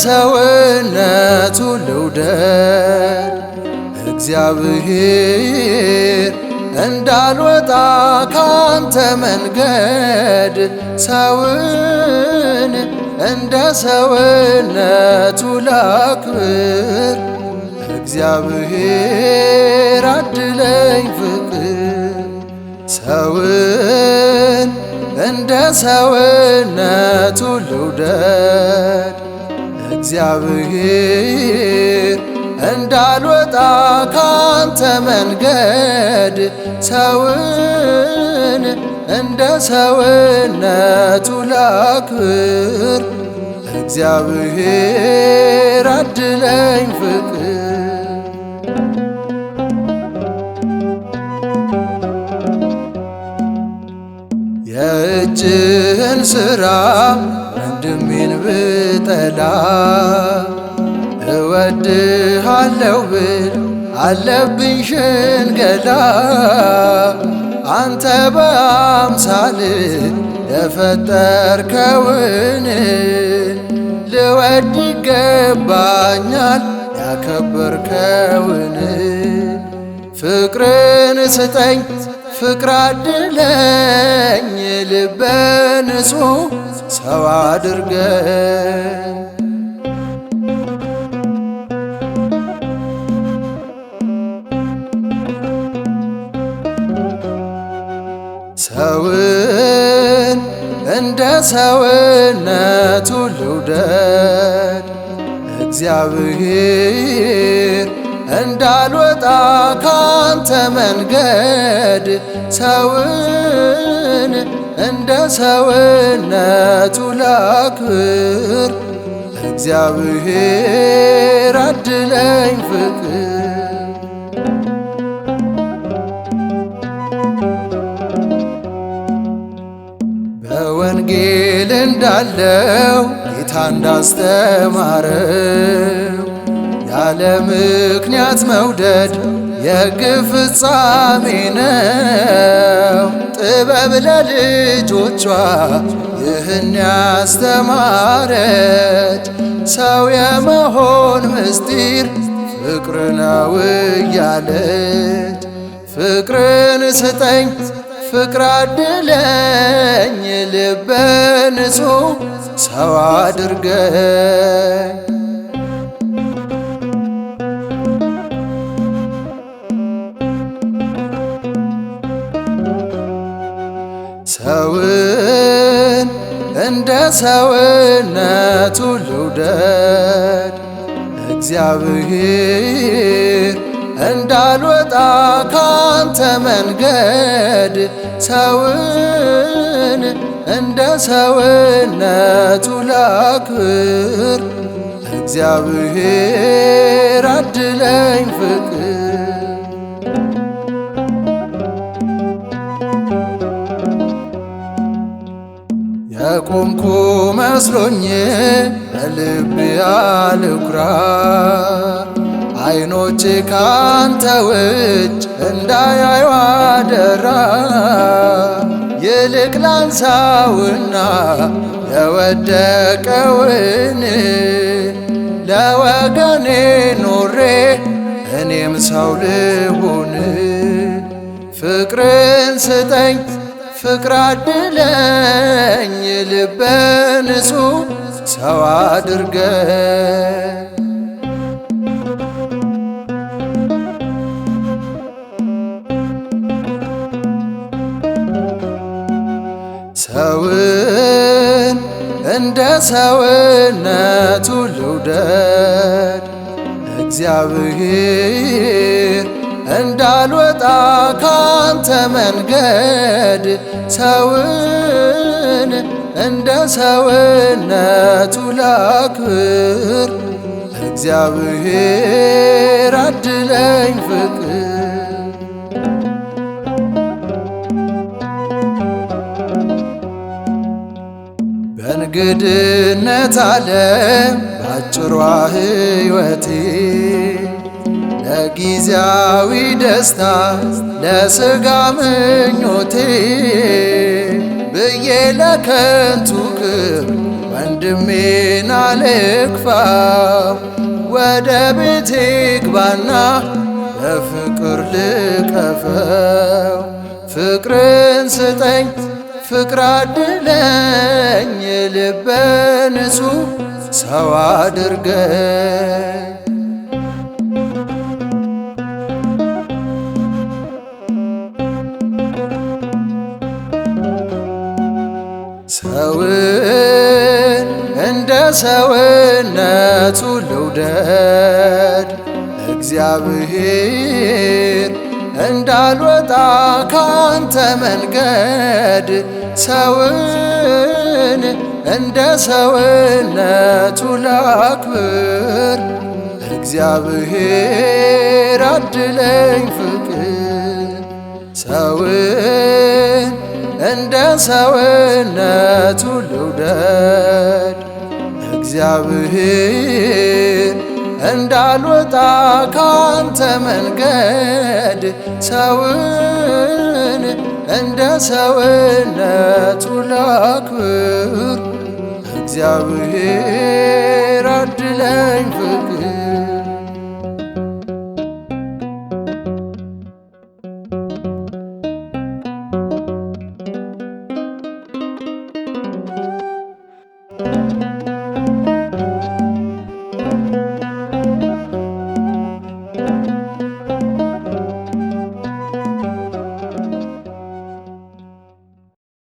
ሰውነቱ ልውደድ እግዚአብሔር እንዳልወጣ ካንተ መንገድ ሰውን እንደ ሰውነቱ ላክብር እግዚአብሔር አድለኝ ፍቅር ሰውን እንደ ሰውነቱ ልውደድ እግዚአብሔር እንዳልወጣ ካንተ መንገድ ሰውን እንደ ሰውነቱ ላክብር እግዚአብሔር አድለኝ ፍቅር የእጅህን ሥራ ወንድሜን ብጠላ እወድሃለሁ ብል አለብኝ ሽንገላ አንተ በአምሳል የፈጠርከውን ልወድ ይገባኛል ያከበርከውን ፍቅርን ስጠኝ ፍቅር አድለኝ ልበ ንጹሕ ሰው አድርገኝ ሰውን እንደ ሰውነቱ ልውደድ እግዚአብሔር እንዳልወጣ ካንተ መንገድ ሰውን እንደ ሰውነቱ ላክብር እግዚአብሔር አድለኝ ፍቅር በወንጌል እንዳለው ጌታ እንዳስተማረው ያለ ምክንያት መውደድ የሕግ ፍጻሜ ነው። ጥበብ ለልጆቿ ይህን ያስተማረች ሰው የመሆን ምስጢር ፍቅር ነው እያለች ፍቅርን ስጠኝ ፍቅር አድለኝ ልበ ንጹሕ ሰው አድርገኝ ሰውን እንደ ሰውነቱ ልውደድ እግዚአብሔር እንዳልወጣ ካንተ መንገድ ሰውን እንደ ሰውነቱ ላክብር እግዚአብሔር አድለኝ ፍቅር የቆምኩ መስሎኝ በልቤ አልኩራ ዓይኖቼ ካንተ ውጭ እንዳያዩ አደራ ይልቅ ላንሳውና የወደቀውን ለወገኔ ኖሬ እኔም ሰው ልሁን ፍቅርን ስጠኝ ፍቅር አድለኝ ልበ ንጹሕ ሰው አድርገኝ ሰውን እንደ ሰውነቱ ልውደድ እግዚአብሔር እንዳልወጣ ካንተ መንገድ ሰውን እንደ ሰውነቱ ላክብር እግዚአብሔር አድለኝ ፍቅር በእንግድነት ዓለም ባጭሯ ሕይወቴ ለጊዜያዊ ደስታ ለሥጋ ምኞቴ ብዬ ለከንቱ ክብር ወንድሜን አልግፋው ወደ ቤቴ ግባና በፍቅር ልቀፈው። ፍቅርን ስጠኝ ፍቅር አድለኝ ልበ ንጹሕ ሰው አድርገኝ። ሰውን እንደ ሰውነቱ ልውደድ እግዚአብሔር እንዳልወጣ ካንተ መንገድ። ሰውን እንደ ሰውነቱ ላክብር እግዚአብሔር አድለኝ ፍቅር። ሰውን እንደ ሰውነቱ ልውደድ እግዚአብሔር እንዳልወጣ ካንተ መንገድ። ሰውን እንደ ሰውነቱ ላክብር እግዚአብሔር አድለኝ ፍቅር።